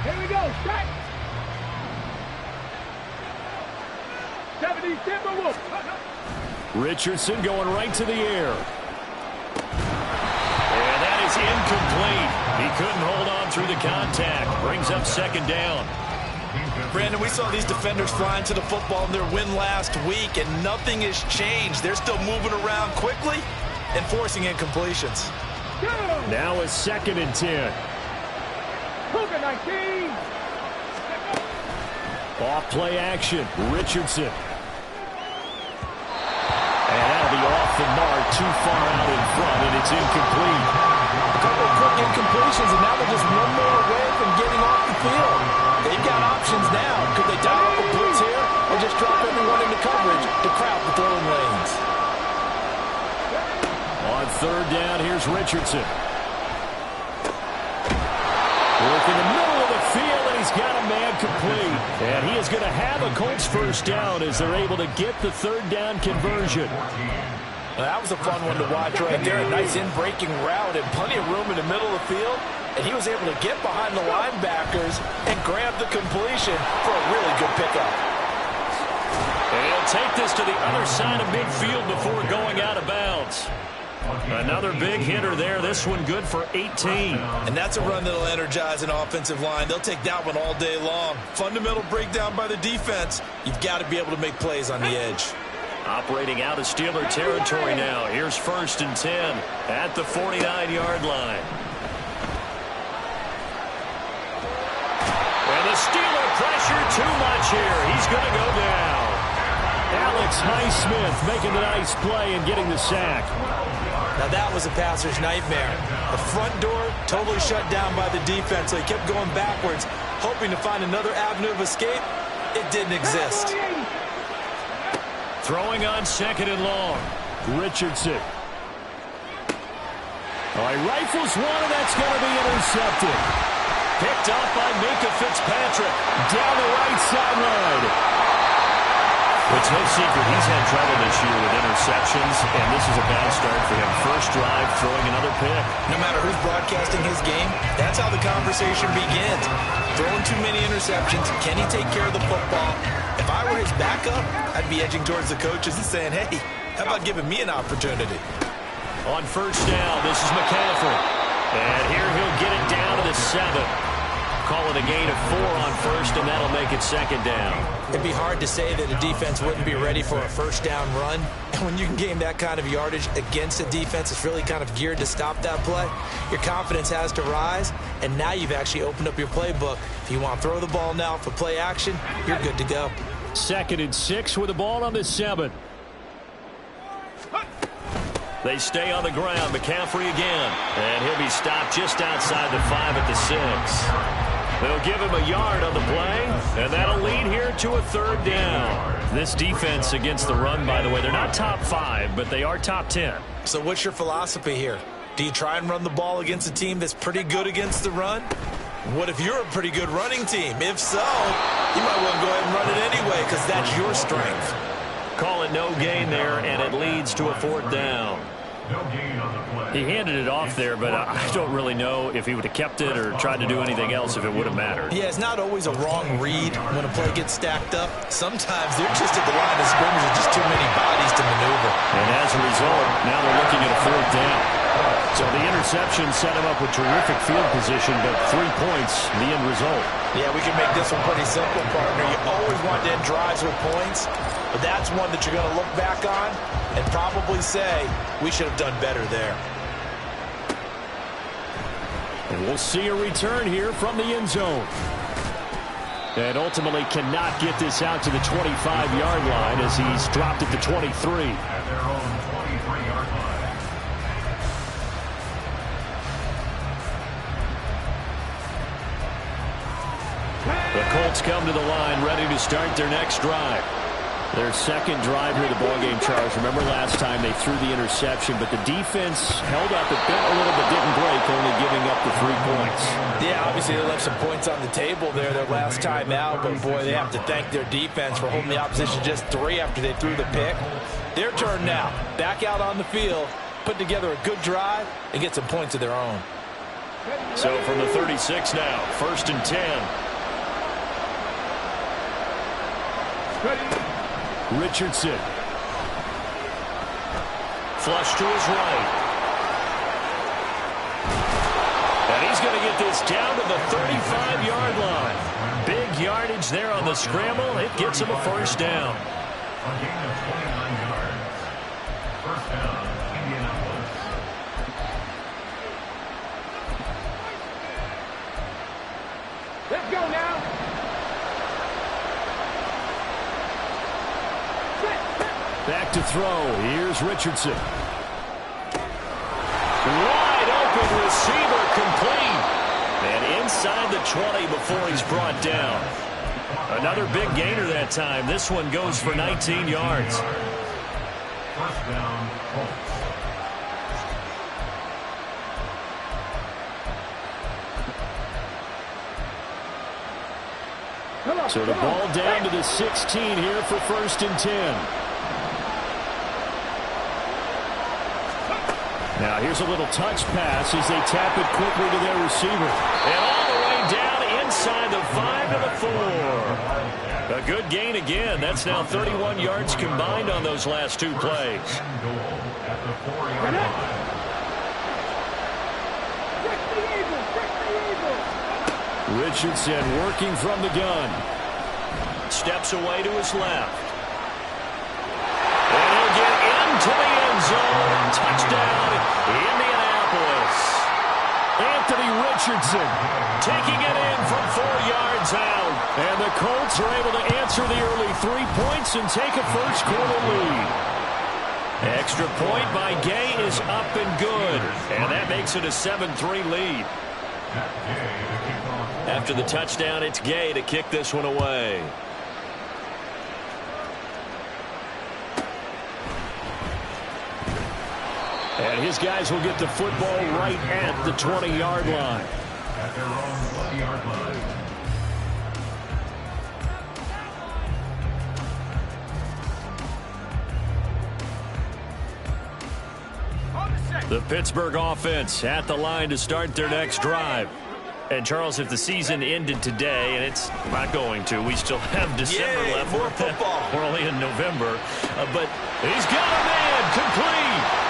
Here we go. Strike. 70 Timberwolves. Richardson going right to the air. And that is incomplete. He couldn't hold on through the contact. Brings up second down. Brandon, we saw these defenders flying to the football in their win last week, and nothing has changed. They're still moving around quickly and forcing incompletions. Now a 2nd and 10. Cougar 19. Off play action. Richardson. And that'll be off the mark, too far out in front, and it's incomplete. A couple of quick incompletions, and now they're just one more away from getting off the field. They've got options now. Could they dial up a blitz here or just drop everyone into coverage to crowd the throwing lanes? On 3rd down, here's Richardson. Work in the middle of the field, and he's got a man complete. And he is going to have a Colts first down as they're able to get the 3rd down conversion. Well, that was a fun one to watch right there. A nice in-breaking route and plenty of room in the middle of the field. And he was able to get behind the linebackers and grab the completion for a really good pickup. And he'll take this to the other side of midfield before going out of bounds. Another big hitter there. This one good for 18. And that's a run that'll energize an offensive line. They'll take that one all day long. Fundamental breakdown by the defense. You've got to be able to make plays on the edge. Operating out of Steeler territory now. Here's 1st and 10 at the 49-yard line. And the Steeler pressure too much here. He's going to go down. Alex Highsmith making the nice play and getting the sack. Now that was a passer's nightmare. The front door totally shut down by the defense, so he kept going backwards, hoping to find another avenue of escape. It didn't exist. Throwing on 2nd and long. Richardson. Oh, he rifles one, and that's going to be intercepted. Picked up by Minka Fitzpatrick down the right sideline. It's no secret he's had trouble this year with interceptions, and this is a bad start for him. First drive, throwing another pick. No matter who's broadcasting his game, that's how the conversation begins. Throwing too many interceptions, can he take care of the football? If I were his backup, I'd be edging towards the coaches and saying, hey, how about giving me an opportunity? On 1st down, this is McCaffrey. And here he'll get it down to the 7. Call it a gain of 4 on 1st, and that'll make it 2nd down. It'd be hard to say that a defense wouldn't be ready for a first down run. And when you can gain that kind of yardage against a defense that's really kind of geared to stop that play, your confidence has to rise, and now you've actually opened up your playbook. If you want to throw the ball now for play action, you're good to go. 2nd and 6 with the ball on the 7. They stay on the ground. McCaffrey again. And he'll be stopped just outside the 5 at the 6. They'll give him a yard on the play, and that'll lead here to a 3rd down. This defense against the run, by the way, they're not top 5, but they are top 10. So what's your philosophy here? Do you try and run the ball against a team that's pretty good against the run? What if you're a pretty good running team? If so, you might want to go ahead and run it anyway because that's your strength. Call it no gain there, and it leads to a 4th down. He handed it off there, but I don't really know if he would have kept it or tried to do anything else if it would have mattered. Yeah, it's not always a wrong read when a play gets stacked up. Sometimes they're just at the line of scrimmage with just too many bodies to maneuver. And as a result, now they're looking at a 4th down. So the interception set him up with terrific field position, but 3 points, the end result. Yeah, we can make this one pretty simple, partner. You always want to end drives with points, but that's one that you're going to look back on and probably say, we should have done better there. And we'll see a return here from the end zone. And ultimately cannot get this out to the 25-yard line as he's dropped at the 23. The Colts come to the line ready to start their next drive. Their 2nd drive here, the ballgame, Charles. Remember last time they threw the interception, but the defense held up. It bent a little but didn't break, only giving up the 3 points. Yeah, obviously they left some points on the table there their last time out, but boy, they have to thank their defense for holding the opposition just 3 after they threw the pick. Their turn now. Back out on the field, put together a good drive, and get some points of their own. So from the 36 now, 1st and 10. Richardson. Flush to his right. And he's going to get this down to the 35-yard line. Big yardage there on the scramble. It gets him a first down. A gain of 29 yards. First down, Indianapolis. Let's go now. Back to throw. Here's Richardson. Wide open receiver complete. And inside the 20 before he's brought down. Another big gainer that time. This one goes for 19 yards. First down, Colts. So the ball down to the 16 here for 1st and 10. Now here's a little touch pass as they tap it quickly to their receiver. And all the way down inside the 5 to the 4. A good gain again. That's now 31 yards combined on those last two plays. At the 4-yard line. Richardson working from the gun. Steps away to his left. And he'll get into the end zone. Touchdown, Indianapolis. Anthony Richardson taking it in from 4 yards out. And the Colts are able to answer the early 3 points and take a first-quarter lead. Extra point by Gay is up and good. And that makes it a 7-3 lead. After the touchdown, it's Gay to kick this one away. And his guys will get the football right at the 20-yard line. At their own 20-yard line. The Pittsburgh offense at the line to start their next drive. And, Charles, if the season ended today, and it's not going to, we still have December left. More football. We're only in November. But he's got a man complete.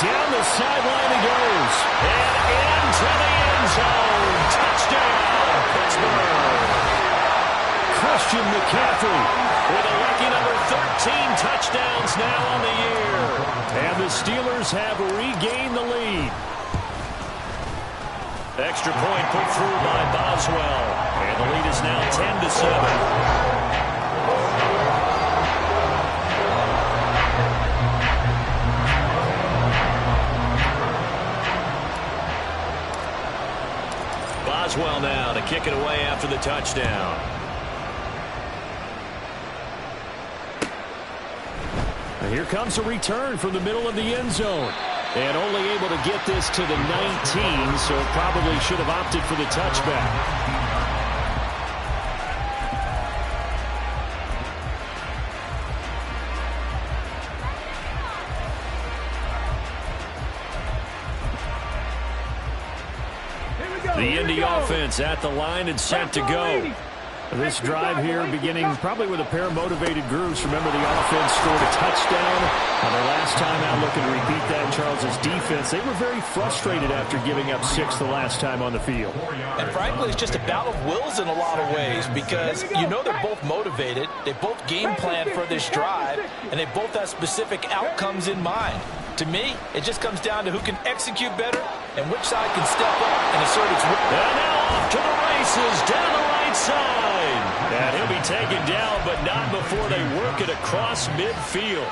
Down the sideline he goes. And into the end zone. Touchdown, Pittsburgh. Christian McCaffrey with a lucky number 13 touchdowns now on the year. And the Steelers have regained the lead. Extra point put through by Boswell. And the lead is now 10-7. Boswell now to kick it away after the touchdown. And here comes a return from the middle of the end zone. And only able to get this to the 19, so probably should have opted for the touchback. The Indy offense at the line and set to go. This drive here beginning probably with a pair of motivated groups. Remember, the offense scored a touchdown. Their last time out, looking to repeat that. Charles's defense, they were very frustrated after giving up 6 the last time on the field. And frankly, it's just a battle of wills in a lot of ways because you know they're both motivated. They both game plan for this drive, and they both have specific outcomes in mind. To me, it just comes down to who can execute better and which side can step up and assert its will. And now off to the races down the right side. And he'll be taken down, but not before they work it across midfield.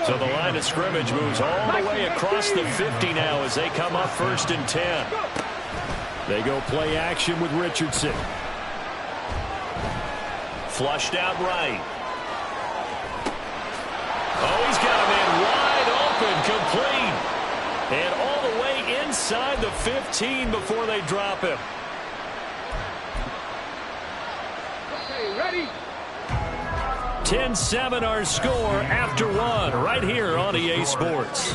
So the line of scrimmage moves all the way across the 50 now as they come up 1st and 10. They go play action with Richardson. Flushed out right. Oh, he's got a man wide open, complete. And all the way inside the 15 before they drop him. Okay, ready? 10-7 our score after one right here on EA Sports.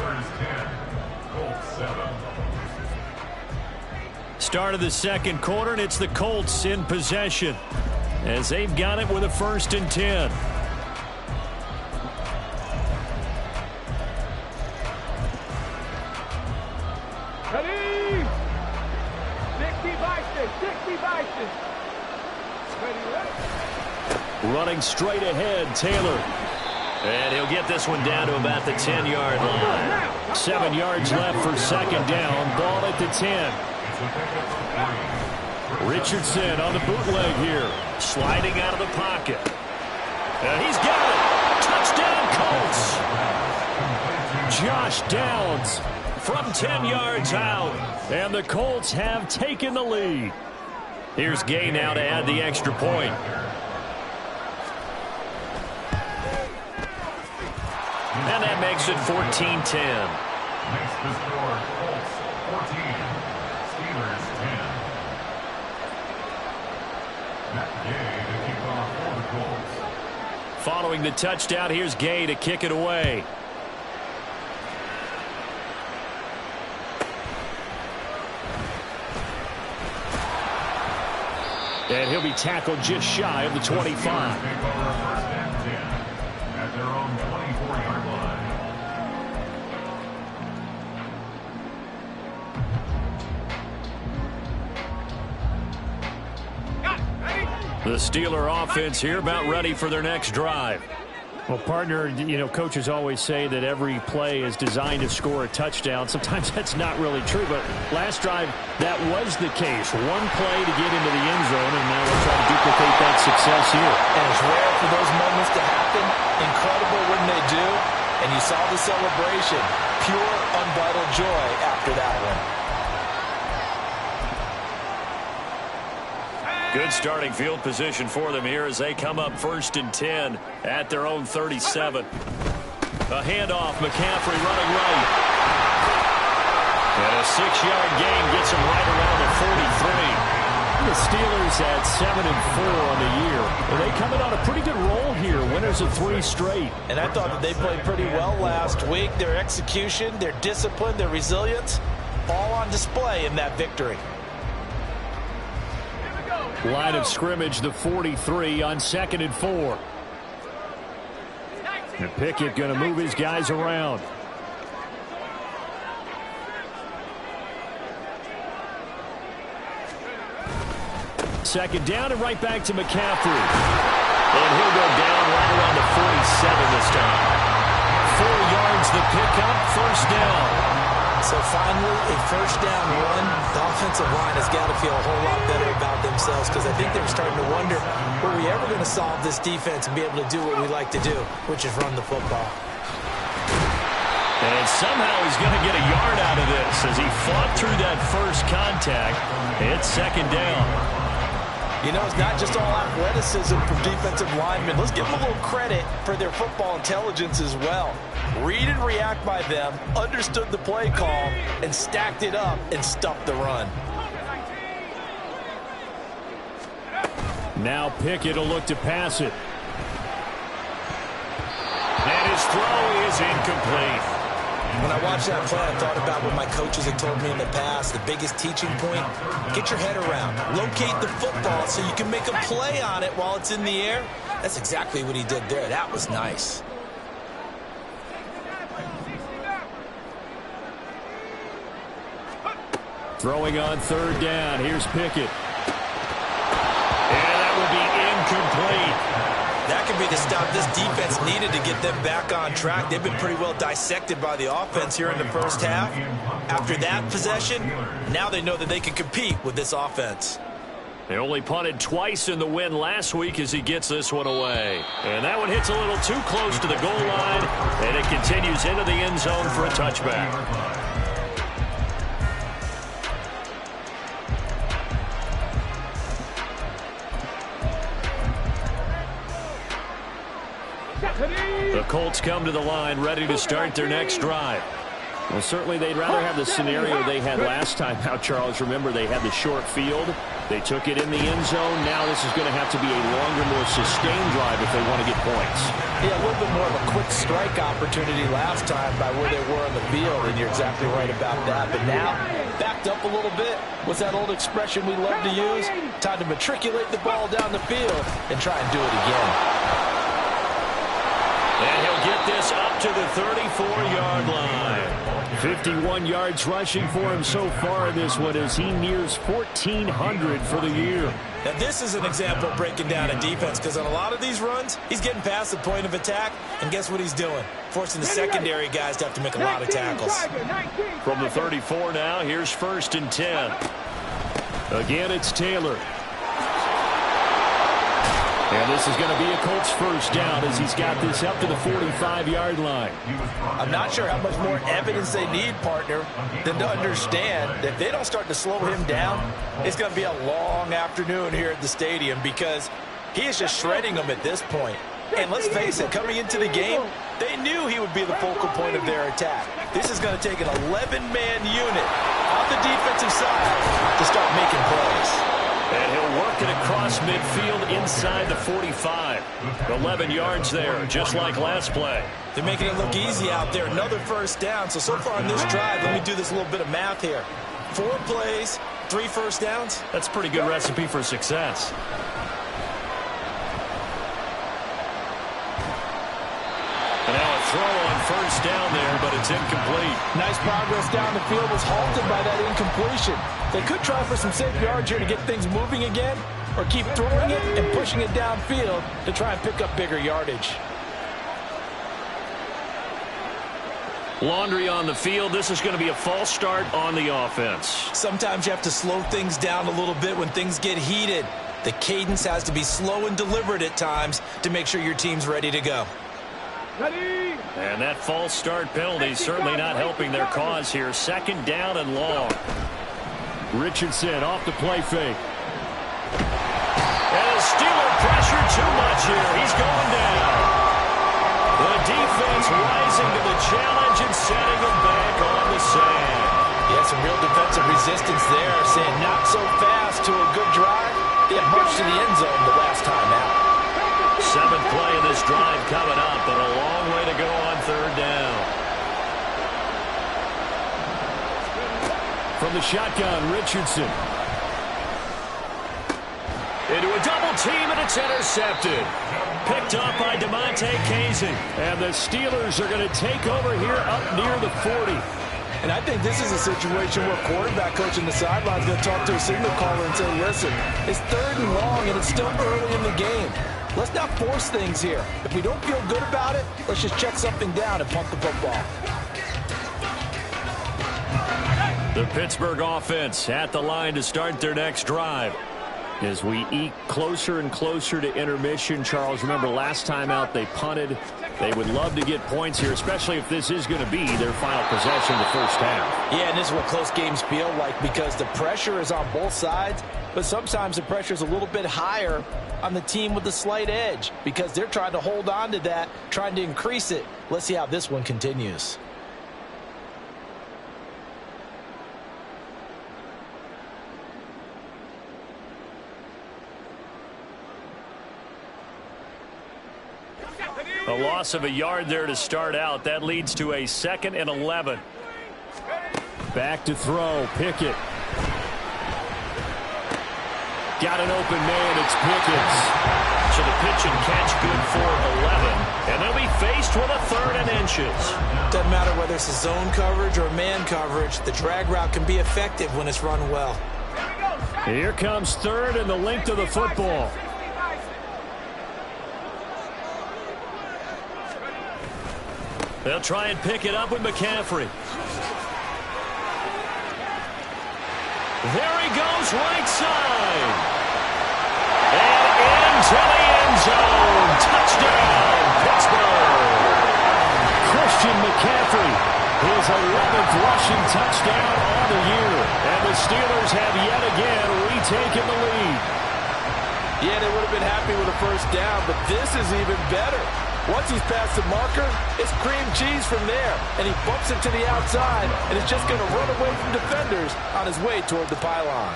Start of the second quarter, and it's the Colts in possession as they've got it with a 1st and 10. Ready? 60 Vikings, 60 Vikings. Ready? Running straight ahead, Taylor. And he'll get this one down to about the 10-yard line. 7 yards left for 2nd down. Ball at the 10. Richardson on the bootleg here. Sliding out of the pocket. And he's got it. Touchdown, Colts. Josh Downs from 10 yards out. And the Colts have taken the lead. Here's Gay now to add the extra point. And that makes it 14-10. Makes the score Colts 14, Steelers 10. Matt Gay to kick off for the Colts. Following the touchdown, here's Gay to kick it away. And he'll be tackled just shy of the 25. Take over 1st and 10 at their own 24-yard line. The Steeler offense here about ready for their next drive. Well, partner, you know, coaches always say that every play is designed to score a touchdown. Sometimes that's not really true, but last drive, that was the case. One play to get into the end zone, and now they'll try to duplicate that success here. And it's rare for those moments to happen. Incredible when they do. And you saw the celebration. Pure, unbridled joy after that one. Good starting field position for them here as they come up 1st and 10 at their own 37. A handoff, McCaffrey running right. And a 6-yard gain gets him right around the 43. The Steelers at 7-4 on the year. And they coming on a pretty good roll here. Winners of 3 straight. And I thought that they played pretty well last week. Their execution, their discipline, their resilience, all on display in that victory. Line of scrimmage, the 43 on 2nd and 4. And Pickett going to move his guys around. Second down and right back to McCaffrey. And he'll go down right around the 47 this time. 4 yards the pickup, 1st down. So finally, a 1st down run. The offensive line has got to feel a whole lot better about themselves because I think they're starting to wonder, were we ever going to solve this defense and be able to do what we like to do, which is run the football. And somehow he's going to get a yard out of this as he fought through that first contact. It's 2nd down. You know, it's not just all athleticism from defensive linemen. Let's give them a little credit for their football intelligence as well. Read and react by them, understood the play call, and stacked it up and stuffed the run. Now Pickett will look to pass it. And his throw is incomplete. When I watched that play, I thought about what my coaches had told me in the past. The biggest teaching point, get your head around. Locate the football so you can make a play on it while it's in the air. That's exactly what he did there. That was nice. Throwing on 3rd down. Here's Pickett. And that will be incomplete. That could be the stop this defense needed to get them back on track. They've been pretty well dissected by the offense here in the first half. After that possession, now they know that they can compete with this offense. They only punted twice in the win last week as he gets this one away. And that one hits a little too close to the goal line, and it continues into the end zone for a touchback. The Colts come to the line ready to start their next drive. Well, certainly they'd rather have the scenario they had last time out, Charles. Remember, they had the short field. They took it in the end zone. Now this is going to have to be a longer, more sustained drive if they want to get points. Yeah, a little bit more of a quick strike opportunity last time by where they were on the field, and you're exactly right about that. But now, backed up a little bit. What's that old expression we love to use? Time to matriculate the ball down the field and try and do it again. And he'll get this up to the 34-yard line. 51 yards rushing for him so far in this one as he nears 1,400 for the year. Now, this is an example of breaking down a defense, because on a lot of these runs, he's getting past the point of attack, and guess what he's doing? Forcing the secondary guys to have to make a lot of tackles. From the 34 now, here's 1st and 10. Again, it's Taylor. And this is going to be a Colts first down as he's got this up to the 45-yard line. I'm not sure how much more evidence they need, partner, than to understand that if they don't start to slow him down, it's going to be a long afternoon here at the stadium, because he is just shredding them at this point. And let's face it, coming into the game, they knew he would be the focal point of their attack. This is going to take an 11-man unit on the defensive side to start making plays. And he'll work it across midfield inside the 45. 11 yards there, just like last play. They're making it look easy out there. Another first down. So far on this drive, let me do this little bit of math here. 4 plays, 3 first downs. That's a pretty good recipe for success. And now a throw on first down there, but it's incomplete. Nice progress down the field was halted by that incompletion. They could try for some safe yards here to get things moving again, or keep throwing it and pushing it downfield to try and pick up bigger yardage. Laundry on the field. This is going to be a false start on the offense. Sometimes you have to slow things down a little bit when things get heated. The cadence has to be slow and deliberate at times to make sure your team's ready to go. And that false start penalty is certainly not helping their cause here. 2nd down and long. Richardson off the play fake. And a Steeler pressure too much here. He's going down. The defense rising to the challenge and setting him back on the sand. Yeah, some real defensive resistance there, saying not so fast to a good drive. They had marched to the end zone the last time out. 7th play of this drive coming up, but a long way to go on 3rd down. From the shotgun, Richardson. Into a double team, and it's intercepted. Picked up by DeMonte Casey. And the Steelers are going to take over here up near the 40. And I think this is a situation where quarterback coach in the sideline is going to talk to a signal caller and say, listen, it's 3rd and long, and it's still early in the game. Let's not force things here. If we don't feel good about it, let's just check something down and punt the football. The Pittsburgh offense at the line to start their next drive. As we eke closer and closer to intermission, Charles, remember last time out they punted. They would love to get points here, especially if this is going to be their final possession of the first half. Yeah, and this is what close games feel like, because the pressure is on both sides, but sometimes the pressure is a little bit higher on the team with the slight edge, because they're trying to hold on to that, trying to increase it. Let's see how this one continues. A loss of a yard there to start out. That leads to a 2nd and 11. Back to throw. Pickett. Got an open man. It's Pickett. So the pitch and catch good for 11. And they'll be faced with a 3rd and inches. Doesn't matter whether it's a zone coverage or man coverage. The drag route can be effective when it's run well. Here comes 3rd and the length of the football. They'll try and pick it up with McCaffrey. There he goes, right side. And into the end zone. Touchdown, Pittsburgh. Christian McCaffrey, his 11th rushing touchdown on the year. And the Steelers have yet again retaken the lead. Yeah, they would have been happy with a first down, but this is even better. Once he's past the marker, it's cream cheese from there. And he bumps it to the outside, and is just going to run away from defenders on his way toward the pylon.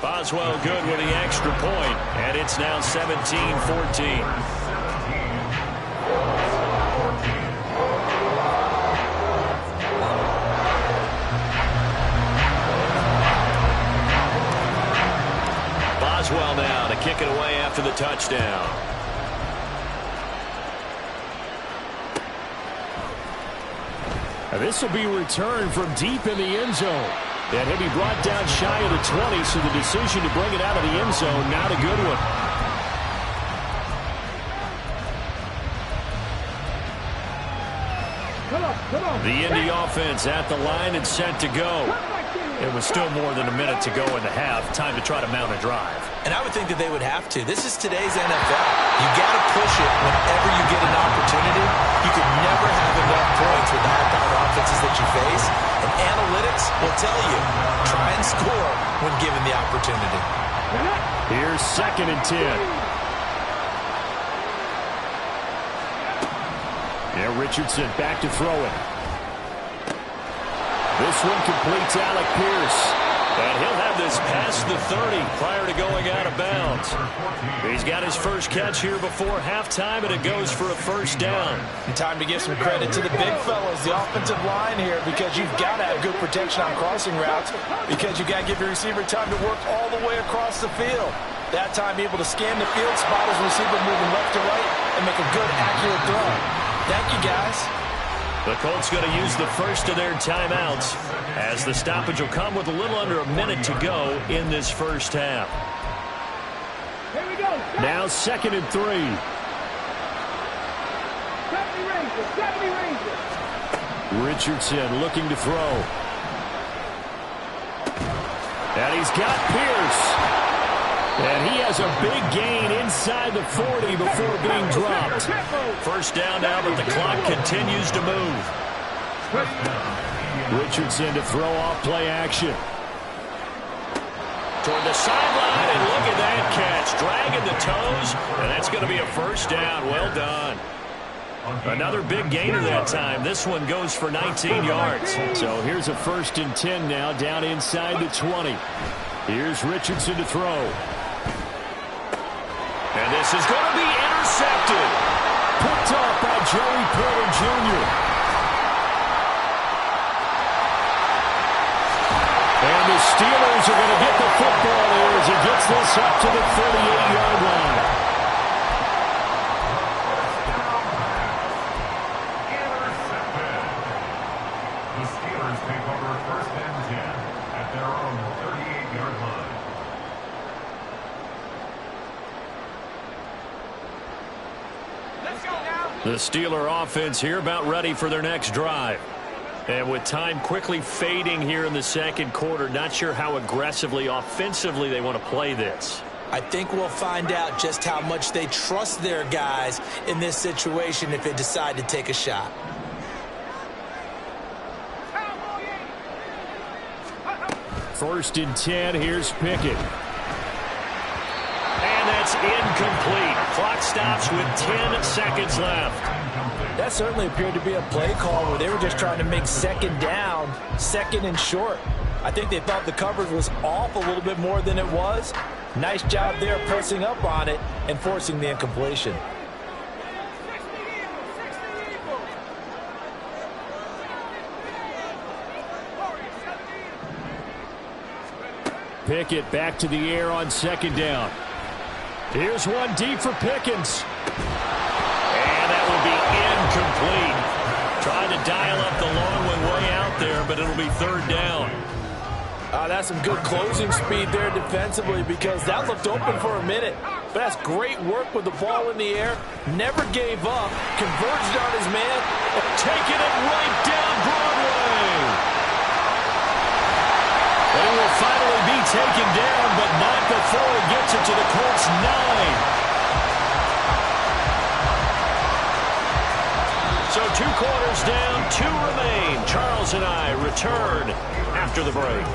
Boswell good with the extra point, and it's now 17-14. Boswell now to kick it away after the touchdown. And this will be returned from deep in the end zone. And he'll be brought down shy of the 20, so the decision to bring it out of the end zone, not a good one. The Indy offense at the line and set to go. It was still more than a minute to go in the half. Time to try to mount a drive. And I would think that they would have to. This is today's NFL. You got to push it whenever you get an opportunity. You can never have enough points with the high-powered offenses that you face. And analytics will tell you, try and score when given the opportunity. Here's 2nd and 10. Yeah, Richardson back to throw it. This one completes Alec Pierce. And he'll have this past the 30 prior to going out of bounds. He's got his first catch here before halftime, and it goes for a first down. And time to give some credit to the big fellas, the offensive line here, because you've got to have good protection on crossing routes, because you've got to give your receiver time to work all the way across the field. That time able to scan the field, spot his receiver moving left to right, and make a good, accurate throw. Thank you, guys. The Colts going to use the first of their timeouts as the stoppage will come with a little under a minute to go in this first half. Here we go. Now 2nd and 3. 70 Rangers. Richardson looking to throw. And he's got Pierce. And he has a big gain inside the 40 before being dropped. First down now, but the clock continues to move. Richardson to throw off play action. Toward the sideline, and look at that catch. Dragging the toes, and that's going to be a first down. Well done. Another big gainer that time. This one goes for 19 yards. So here's a 1st and 10 now down inside the 20. Here's Richardson to throw. And this is going to be intercepted. Picked off by Joey Porter Jr. And the Steelers are going to get the football here as he gets this up to the 38-yard line. Intercepted. The Steelers take over 1st and 10 at their own 38-yard line. The Steeler offense here about ready for their next drive. And with time quickly fading here in the second quarter, not sure how aggressively, offensively they want to play this. I think we'll find out just how much they trust their guys in this situation if they decide to take a shot. First and 10, here's Pickett. And that's incomplete. Clock stops with 10 seconds left. That certainly appeared to be a play call where they were just trying to make 2nd down, 2nd and short. I think they thought the coverage was off a little bit more than it was. Nice job there pressing up on it and forcing the incompletion. Pickett back to the air on 2nd down. Here's one deep for Pickens. And that will be incomplete. Trying to dial up the long one way out there, but it'll be 3rd down. That's some good closing speed there defensively, because that looked open for a minute. But that's great work with the ball in the air. Never gave up. Converged on his man. Taking it right down Broadway. They will finally be taken down, but not before he gets it to the Colts 9. So 2 quarters down, 2 remain. Charles and I return after the break.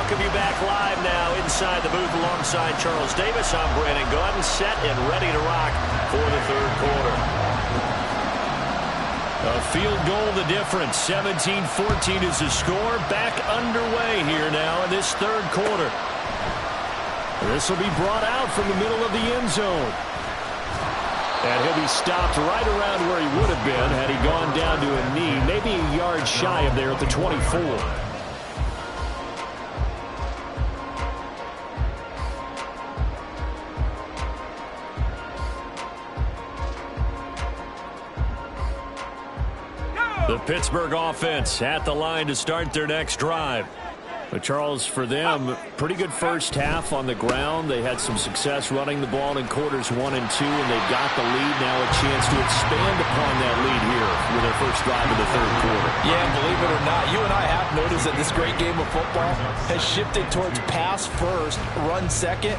welcome you back live now inside the booth alongside Charles Davis. I'm Brandon Gaudin, set and ready to rock for the third quarter. A field goal the difference. 17-14 is the score. Back underway here now in this third quarter. This will be brought out from the middle of the end zone. And he'll be stopped right around where he would have been had he gone down to a knee, maybe a yard shy of there at the 24. The Pittsburgh offense at the line to start their next drive. But Charles, for them, pretty good first half on the ground. They had some success running the ball in quarters 1 and 2, and they've got the lead now, a chance to expand upon that lead here with their first drive of the third quarter. Yeah, believe it or not, you and I have noticed that this great game of football has shifted towards pass first, run second.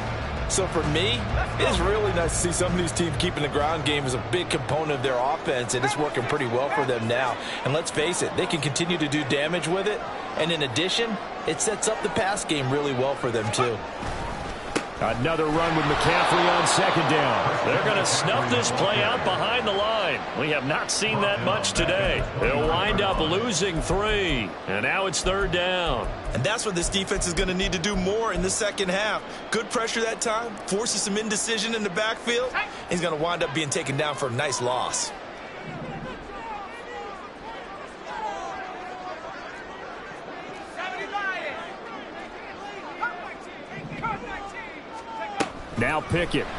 So for me, it's really nice to see some of these teams keeping the ground game as a big component of their offense, and it's working pretty well for them now. And let's face it, they can continue to do damage with it. And in addition, it sets up the pass game really well for them too. Another run with McCaffrey on second down. They're going to snuff this play out behind the line. We have not seen that much today. They'll wind up losing 3. And now it's third down. And that's what this defense is going to need to do more in the second half. Good pressure that time, forces some indecision in the backfield. He's going to wind up being taken down for a nice loss. Now Pickett. These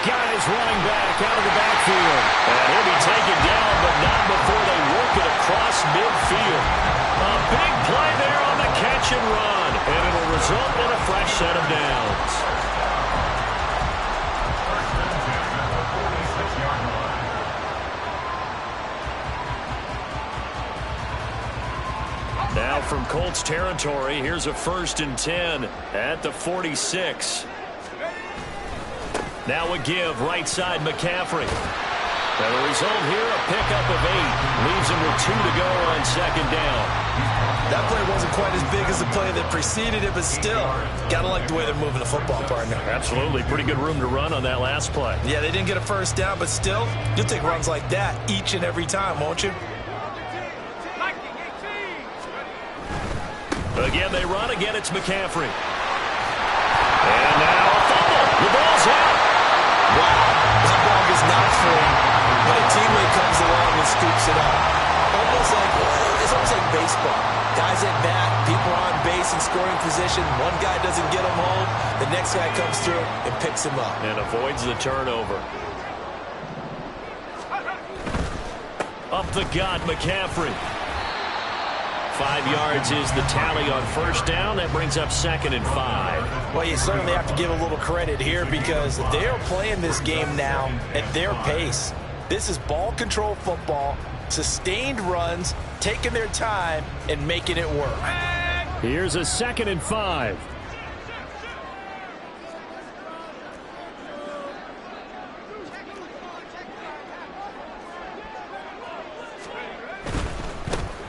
guys running back out of the backfield. And he'll be taken down, but not before they work it across midfield. A big play there on the catch and run. And it'll result in a fresh set of downs. Now from Colts territory, here's a 1st and 10 at the 46. Now a give, right side McCaffrey. And the result here, a pickup of 8. Leaves him with 2 to go on second down. That play wasn't quite as big as the play that preceded it, but still, gotta like the way they're moving the football, partner. Absolutely. Pretty good room to run on that last play. Yeah, they didn't get a first down, but still, you'll take runs like that each and every time, won't you? Again, they run. Again, it's McCaffrey. And now a fumble. The ball's out. Wow, that ball is not free, but a teammate comes along and scoops it up. It's almost like baseball. Guys at bat, people are on base in scoring position. One guy doesn't get him home. The next guy comes through and picks him up. And avoids the turnover. Up the gut, McCaffrey. 5 yards is the tally on first down. That brings up 2nd and 5. Well, you certainly have to give a little credit here because they are playing this game now at their pace. This is ball control football, sustained runs, taking their time, and making it work. Here's a 2nd and 5.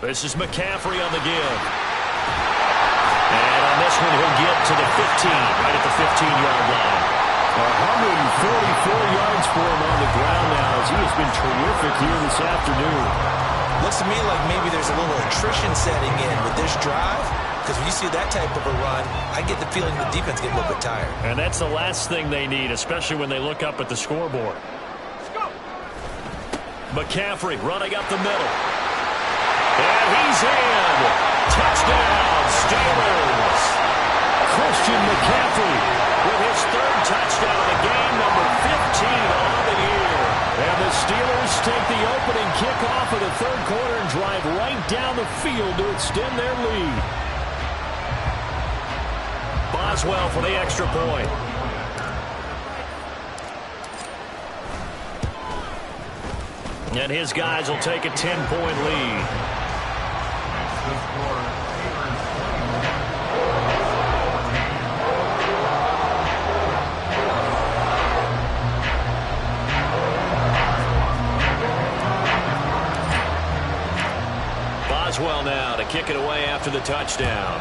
This is McCaffrey on the give. And on this one, he'll get to the 15, right at the 15-yard line. 144 yards for him on the ground now as he has been terrific here this afternoon. Looks to me like maybe there's a little attrition setting in with this drive because when you see that type of a run, I get the feeling the defense get a little bit tired. And that's the last thing they need, especially when they look up at the scoreboard. McCaffrey running up the middle. And he's in. Touchdown, Steelers. Christian McCaffrey with his 3rd touchdown of the game, number 15 on the year. And the Steelers take the opening kickoff of the third quarter and drive right down the field to extend their lead. Boswell for the extra point. And his guys will take a 10-point lead. Boswell now to kick it away after the touchdown.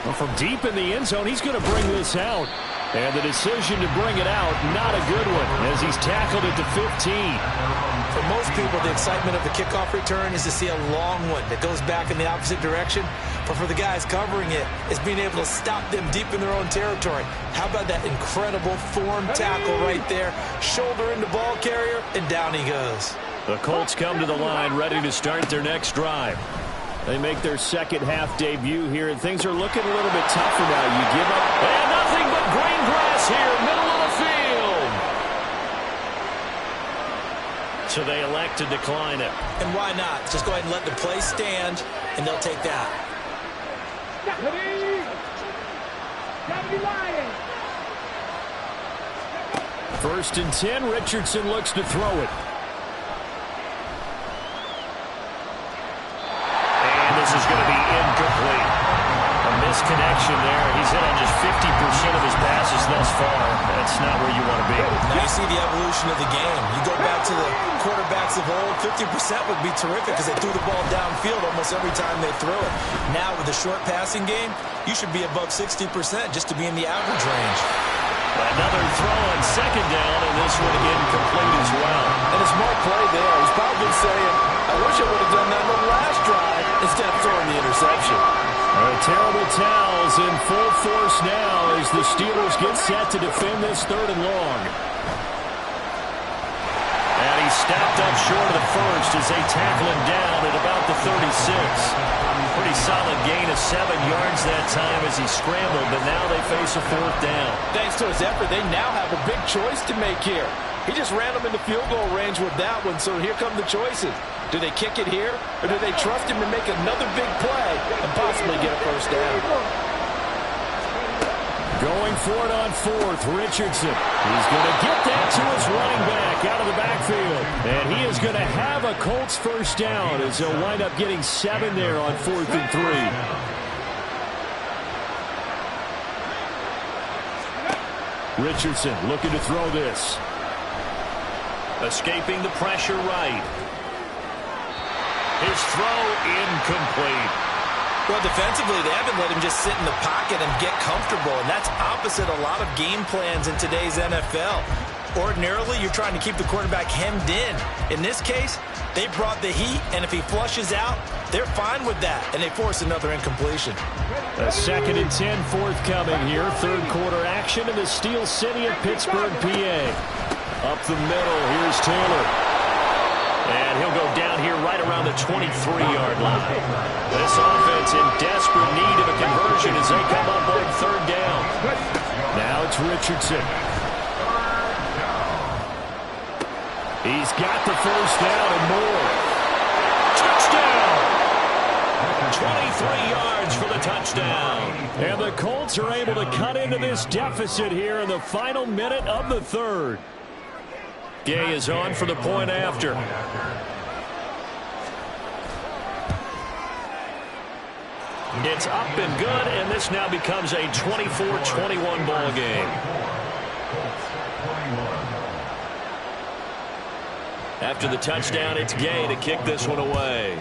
Well, from deep in the end zone, he's going to bring this out. And the decision to bring it out, not a good one, as he's tackled at the 15. For most people, the excitement of the kickoff return is to see a long one that goes back in the opposite direction. But for the guys covering it, it's being able to stop them deep in their own territory. How about that incredible form tackle right there? Shoulder into ball carrier, and down he goes. The Colts come to the line ready to start their next drive. They make their second half debut here, and things are looking a little bit tougher now. You give up. And nothing but green grass here, middle of the field. So they elect to decline it. And why not? Just go ahead and let the play stand, and they'll take that. First and 10, Richardson looks to throw it. This is going to be incomplete. A misconnection there. He's hit on just 50% of his passes thus far. That's not where you want to be. Now you see the evolution of the game. You go back to the quarterbacks of old, 50% would be terrific because they threw the ball downfield almost every time they threw it. Now with the short passing game, you should be above 60% just to be in the average range. Another throw on second down, and this one incomplete as well. And a smart play there. He's probably saying, I wish I would have done that on the last drive instead of throwing the interception. Terrible towels in full force now as the Steelers get set to defend this third and long. And he stepped up short of the first as they tackle him down at about the 36. Pretty solid gain of 7 yards that time as he scrambled, but now they face a fourth down. Thanks to his effort, they now have a big choice to make here. He just ran them into field goal range with that one, so here come the choices. Do they kick it here, or do they trust him to make another big play and possibly get a first down? Going for it on fourth, Richardson. He's going to get that to his running back out of the backfield. And he is going to have a Colts first down as he'll wind up getting 7 there on 4th and 3. Richardson looking to throw this. Escaping the pressure right. His throw incomplete. Well, defensively, they haven't let him just sit in the pocket and get comfortable, and that's opposite a lot of game plans in today's NFL. Ordinarily, you're trying to keep the quarterback hemmed in. In this case, they brought the heat, and if he flushes out, they're fine with that, and they force another incompletion. A 2nd and 10 forthcoming here. Third quarter action in the Steel City of Pittsburgh, PA. Up the middle, here's Taylor. And he'll go down here right around the 23-yard line. This offense in desperate need of a conversion as they come up on third down. Now it's Richardson. He's got the first down and more. Touchdown! 23 yards for the touchdown. And the Colts are able to cut into this deficit here in the final minute of the third. Gay is on for the point after. It's up and good, and this now becomes a 24-21 ball game. After the touchdown, it's Gay to kick this one away.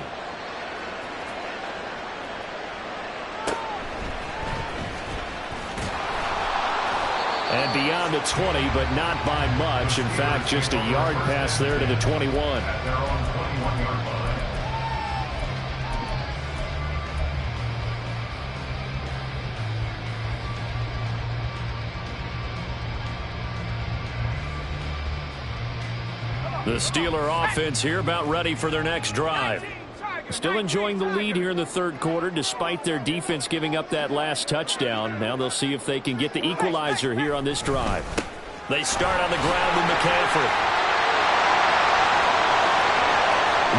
And beyond the 20, but not by much. In fact, just a yard pass there to the 21. The Steeler offense here about ready for their next drive. Still enjoying the lead here in the third quarter despite their defense giving up that last touchdown. Now they'll see if they can get the equalizer here on this drive. They start on the ground with McCaffrey.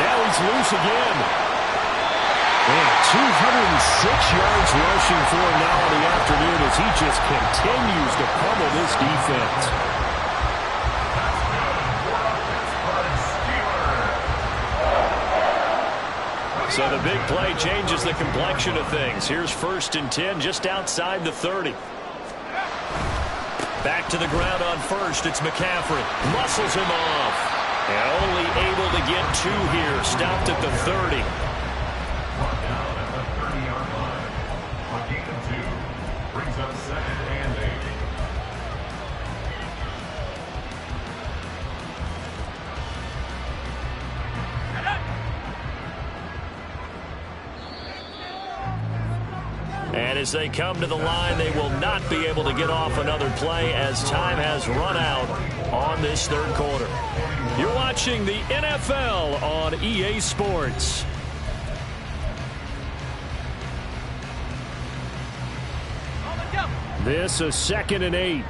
Now he's loose again. And 206 yards rushing for him now in the afternoon as he just continues to pummel this defense. So the big play changes the complexion of things. Here's 1st and 10 just outside the 30. Back to the ground on first. It's McCaffrey. Muscles him off. And only able to get 2 here. Stopped at the 30. Brought down at the 30-yard line. A gain of 2 brings up 2nd and 8. And as they come to the line, they will not be able to get off another play as time has run out on this third quarter. You're watching the NFL on EA Sports. This is 2nd and 8.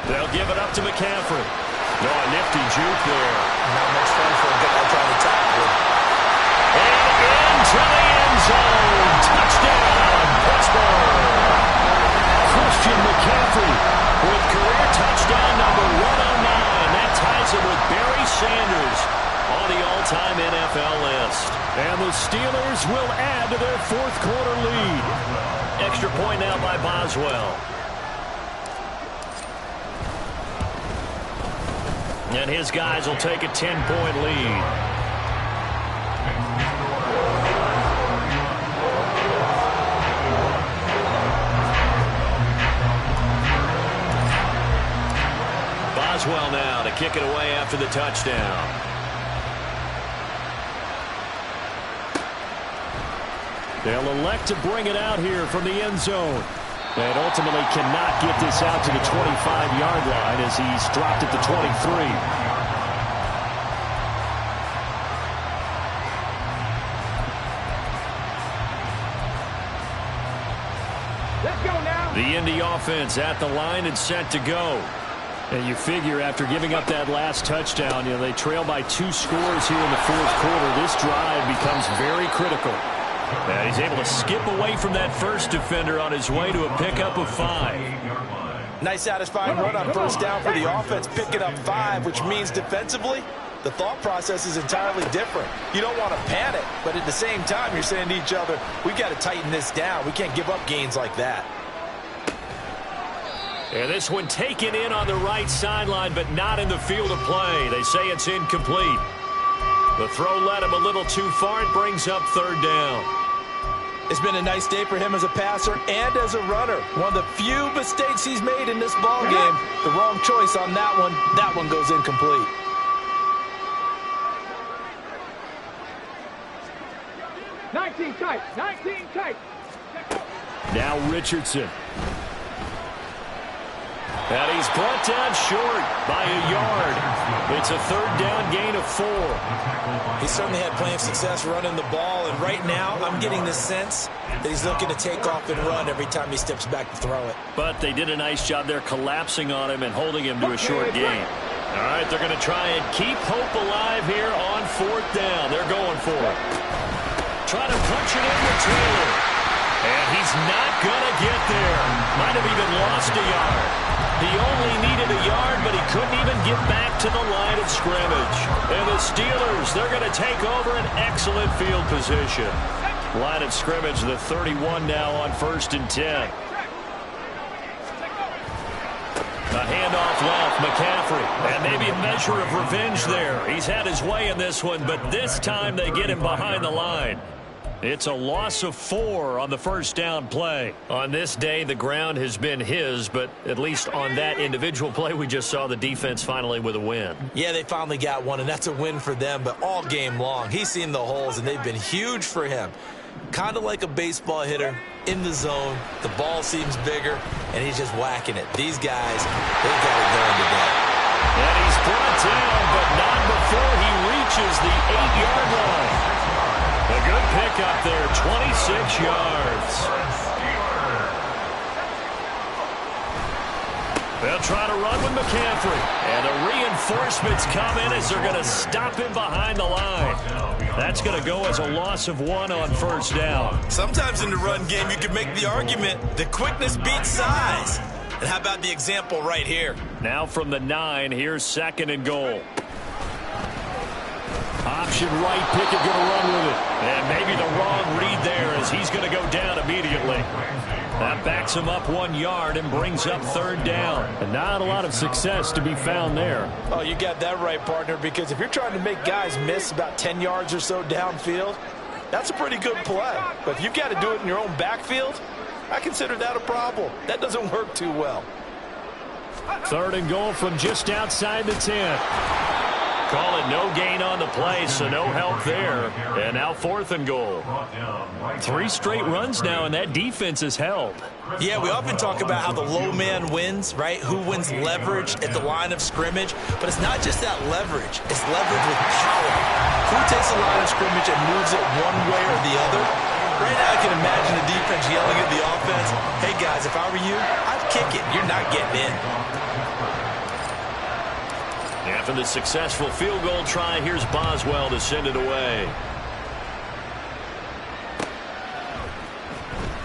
They'll give it up to McCaffrey. No, a nifty juke there. Not much fun for a guy trying to tackle. And into the end zone. Touchdown, Pittsburgh. Christian McCaffrey with career touchdown number 109. That ties him with Barry Sanders on the all-time NFL list. And the Steelers will add to their fourth quarter lead. Extra point now by Boswell. And his guys will take a 10-point lead. Boswell now to kick it away after the touchdown. They'll elect to bring it out here from the end zone. And ultimately cannot get this out to the 25-yard line as he's dropped at the 23. Let's go now. The Indy offense at the line and set to go. And you figure after giving up that last touchdown, they trail by 2 scores here in the fourth quarter. This drive becomes very critical. And he's able to skip away from that first defender on his way to a pickup of 5. Nice satisfying run on first down for the offense, picking up 5, which means defensively, the thought process is entirely different. You don't want to panic, but at the same time, you're saying to each other, we got to tighten this down. We can't give up gains like that. And this one taken in on the right sideline, but not in the field of play. They say it's incomplete. The throw led him a little too far. It brings up third down. It's been a nice day for him as a passer and as a runner. One of the few mistakes he's made in this ball game. The wrong choice on that one. That one goes incomplete. Nineteen tight. Now Richardson. And he's brought down short by a yard. It's a third down gain of 4. He certainly had plenty of success running the ball, and right now I'm getting the sense that he's looking to take off and run every time he steps back to throw it. But they did a nice job there collapsing on him and holding him to a short gain. All right, they're going to try and keep hope alive here on fourth down. They're going for it. Trying to punch it in with Taylor. And he's not going to get there. Might have even lost a yard. He only needed a yard, but he couldn't even get back to the line of scrimmage. And the Steelers, they're going to take over an excellent field position. Line of scrimmage, the 31 now on 1st and 10. A handoff left, McCaffrey. And maybe a measure of revenge there. He's had his way in this one, but this time they get him behind the line. It's a loss of 4 on the first down play. On this day, the ground has been his, but at least on that individual play, we just saw the defense finally with a win. Yeah, they finally got one, and that's a win for them, but all game long, he's seen the holes, and they've been huge for him. Kind of like a baseball hitter in the zone. The ball seems bigger, and he's just whacking it. These guys, they've got it going today. And he's brought down, but not before he reaches the 8-yard line. A good pickup there, 26 yards. They'll try to run with McCaffrey. And the reinforcements come in as they're going to stop him behind the line. That's going to go as a loss of 1 on first down. Sometimes in the run game, you can make the argument that quickness beats size. And how about the example right here? Now from the 9, here's 2nd and goal. option right. Pickett going to run with it. And maybe the wrong read there as he's going to go down immediately. That backs him up 1 yard and brings up third down. And not a lot of success to be found there. Oh, you got that right, partner, because if you're trying to make guys miss about 10 yards or so downfield, that's a pretty good play. But if you've got to do it in your own backfield, I consider that a problem. That doesn't work too well. Third and goal from just outside the 10. Call it no gain on the play, so no help there. And now fourth and goal. 3 straight runs now, and that defense has held. Yeah, we often talk about how the low man wins, right? Who wins leverage at the line of scrimmage. But it's not just that leverage. It's leverage with power. Who takes the line of scrimmage and moves it one way or the other? Right now, I can imagine the defense yelling at the offense, hey, guys, if I were you, I'd kick it. You're not getting in. After the successful field goal try, here's Boswell to send it away.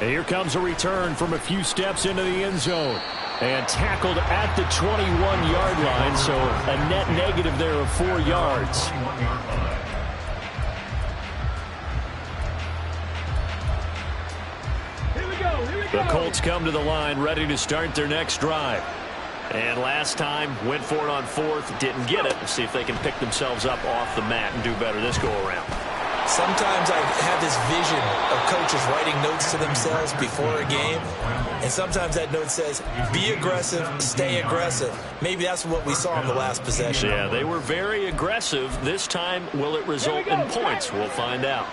And here comes a return from a few steps into the end zone. And tackled at the 21-yard line, so a net negative there of 4 yards. The Colts come to the line, ready to start their next drive. And last time, went for it on fourth, didn't get it. Let's see if they can pick themselves up off the mat and do better this go-around. Sometimes I have this vision of coaches writing notes to themselves before a game, and sometimes that note says, be aggressive, stay aggressive. Maybe that's what we saw in the last possession. Yeah, they were very aggressive. This time, will it result in points? We'll find out.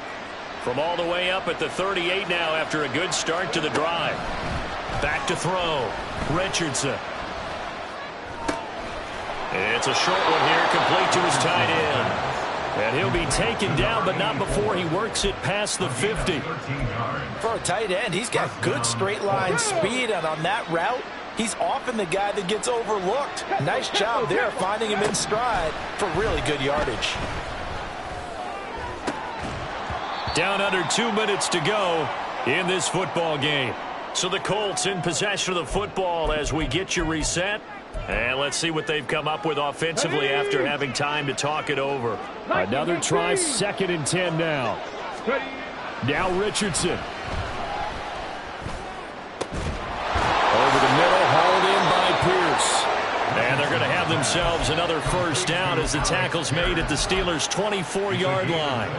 From all the way up at the 38 now after a good start to the drive. Back to throw. Richardson. It's a short one here, complete to his tight end. And he'll be taken down, but not before he works it past the 50. For a tight end, he's got good straight line speed, and on that route, he's often the guy that gets overlooked. Nice job there finding him in stride for really good yardage. Down under 2 minutes to go in this football game. So the Colts in possession of the football as we get you reset. And let's see what they've come up with offensively after having time to talk it over. Another try, 2nd and 10 now. Now Richardson. Over the middle, hauled in by Pierce. And they're going to have themselves another first down as the tackle's made at the Steelers' 24-yard line.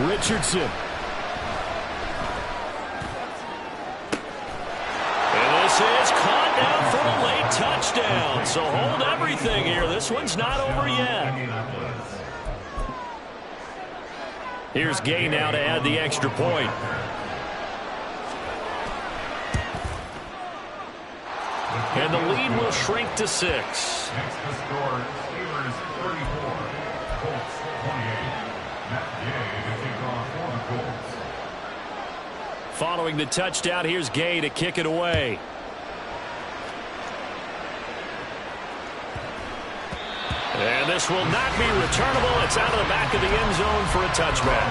Richardson. Is caught down for a late touchdown. So hold everything here. This one's not over yet. Here's Gay now to add the extra point. And the lead will shrink to 6. Next to score, Steelers 34, Colts 28. Matt Gay to kick off for the Colts. Following the touchdown, here's Gay to kick it away. And this will not be returnable. It's out of the back of the end zone for a touchback.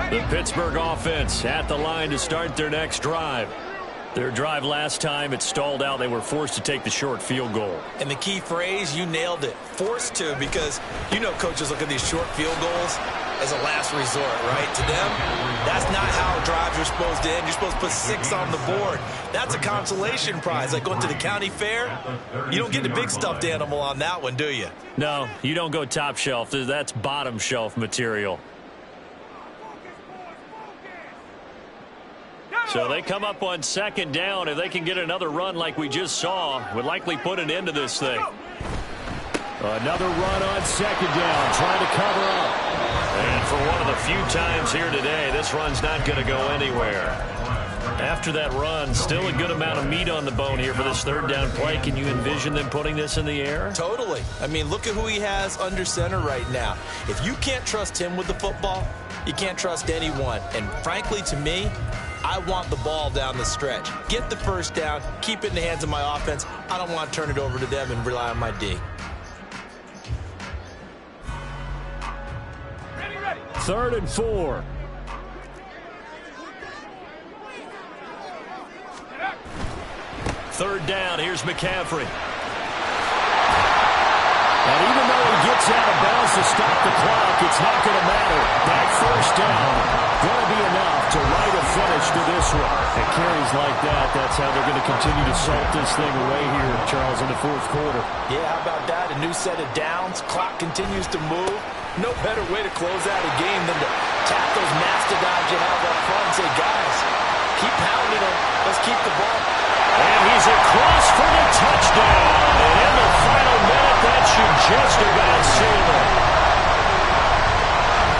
The Pittsburgh offense at the line to start their next drive. Their drive last time, it stalled out. They were forced to take the short field goal. And the key phrase, you nailed it, forced to, because you know coaches look at these short field goals as a last resort, right? To them, that's not how drives are supposed to end. You're supposed to put 6 on the board. That's a consolation prize, like going to the county fair. You don't get the big stuffed animal on that one, do you? No, you don't go top shelf. That's bottom shelf material. So they come up on 2nd down. If they can get another run like we just saw, would likely put an end to this thing. Another run on 2nd down, trying to cover up. And for one of the few times here today, this run's not going to go anywhere. After that run, still a good amount of meat on the bone here for this third down play. Can you envision them putting this in the air? Totally. I mean, look at who he has under center right now. If you can't trust him with the football, you can't trust anyone. And frankly, to me, I want the ball down the stretch. Get the first down, keep it in the hands of my offense. I don't want to turn it over to them and rely on my D. Ready. 3rd and 4. Third down, here's McCaffrey. And even though he gets out of bounds to stop the clock, it's not going to matter. That first down going to be enough to write a finish to this one. And carries like that, that's how they're going to continue to salt this thing away here, Charles, in the fourth quarter. Yeah, how about that? A new set of downs. Clock continues to move. No better way to close out a game than to tap those mastodons you have up front and say, guys, keep pounding them. Let's keep the ball. And he's across for the touchdown. And in the final minute, that should just about seal it.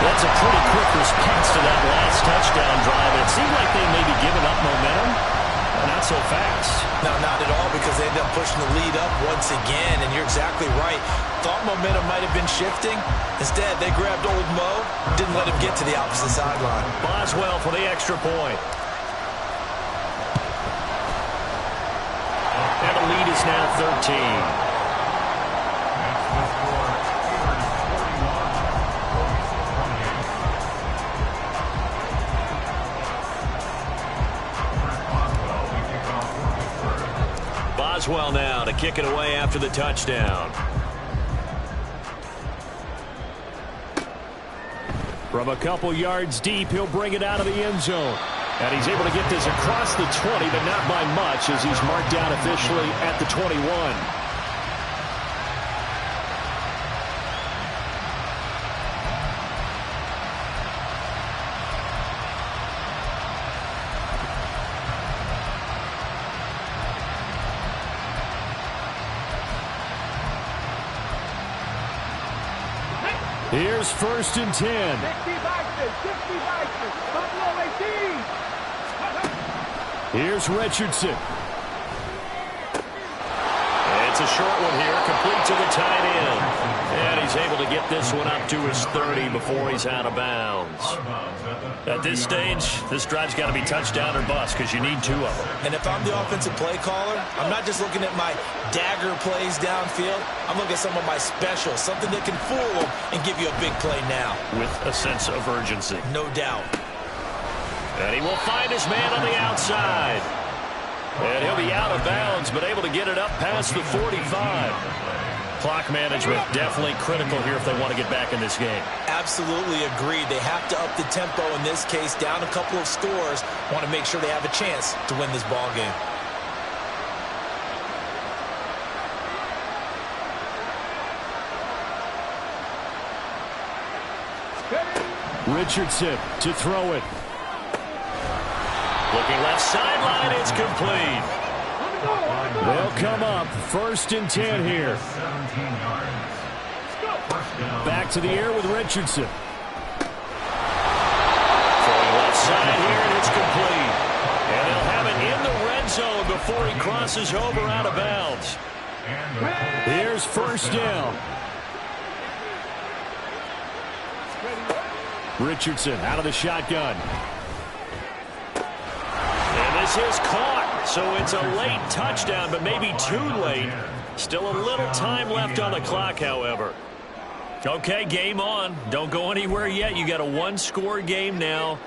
That's a pretty quick response to that last touchdown drive. It seemed like they may be giving up momentum. Not so fast. No, not at all, because they ended up pushing the lead up once again, and you're exactly right. Thought momentum might have been shifting. Instead, they grabbed old Mo, didn't let him get to the opposite sideline. Boswell for the extra point. And the lead is now 13. Boswell now to kick it away after the touchdown. From a couple yards deep, he'll bring it out of the end zone. And he's able to get this across the 20, but not by much, as he's marked down officially at the 21. Here's 1st and 10. 60 Buffalo 18. Here's Richardson. It's a short one here, complete to the tight end. And he's able to get this one up to his 30 before he's out of bounds. At this stage, this drive's got to be touchdown or bust, because you need 2 of them. And if I'm the offensive play caller, I'm not just looking at my dagger plays downfield. I'm looking at some of my specials, something that can fool them and give you a big play now. With a sense of urgency. No doubt. And he will find his man on the outside. And he'll be out of bounds, but able to get it up past the 45. Clock management definitely critical here if they want to get back in this game. Absolutely agreed. They have to up the tempo in this case, down a couple of scores. Want to make sure they have a chance to win this ball game. Richardson to throw it. Looking left sideline, it's complete. They'll come up 1st and 10 here. Back to the air with Richardson. Throwing left side here, and it's complete. And they'll have it in the red zone before he crosses over out of bounds. Here's 1st down. Richardson out of the shotgun. And this is caught. So it's a late touchdown, but maybe too late. Still a little time left on the clock, however. Okay, game on. Don't go anywhere yet. You got a 1-score game now.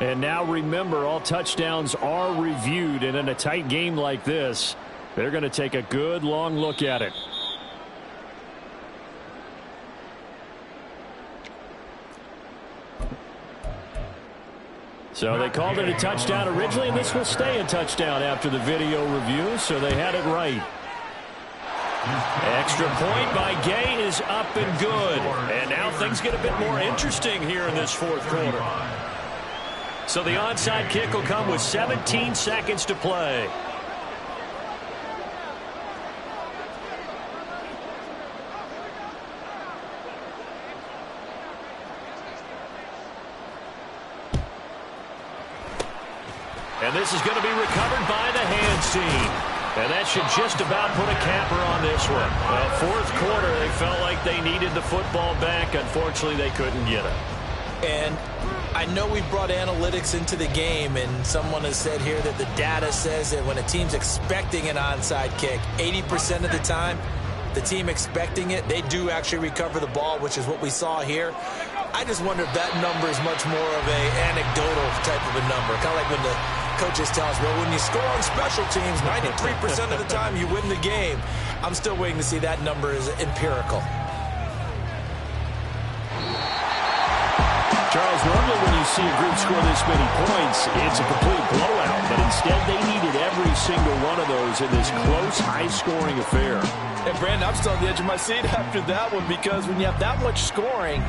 And now remember, all touchdowns are reviewed. And in a tight game like this, they're going to take a good long look at it. So they called it a touchdown originally, and this will stay a touchdown after the video review, so they had it right. Extra point by Gay is up and good. And now things get a bit more interesting here in this fourth quarter. So the onside kick will come with 17 seconds to play. And this is going to be recovered by the hands team. And that should just about put a capper on this one. Well, fourth quarter, they felt like they needed the football back. Unfortunately, they couldn't get it. And I know we brought analytics into the game, and someone has said here that the data says that when a team's expecting an onside kick, 80% of the time, the team expecting it, they do actually recover the ball, which is what we saw here. I just wonder if that number is much more of an anecdotal type of a number. Kind of like when the coaches tell us, well, when you score on special teams, 93% of the time you win the game. I'm still waiting to see that number is empirical. Charles, normally when you see a group score this many points, it's a complete blowout. But instead, they needed every single one of those in this close, high-scoring affair. And, Brandon, I'm still on the edge of my seat after that one, because when you have that much scoring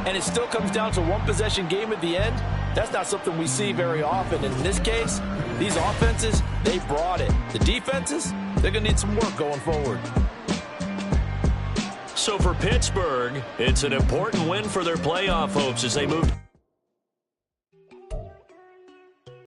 and it still comes down to one-possession game at the end, that's not something we see very often. And in this case, these offenses, they brought it. The defenses, they're going to need some work going forward. So for Pittsburgh, it's an important win for their playoff hopes as they move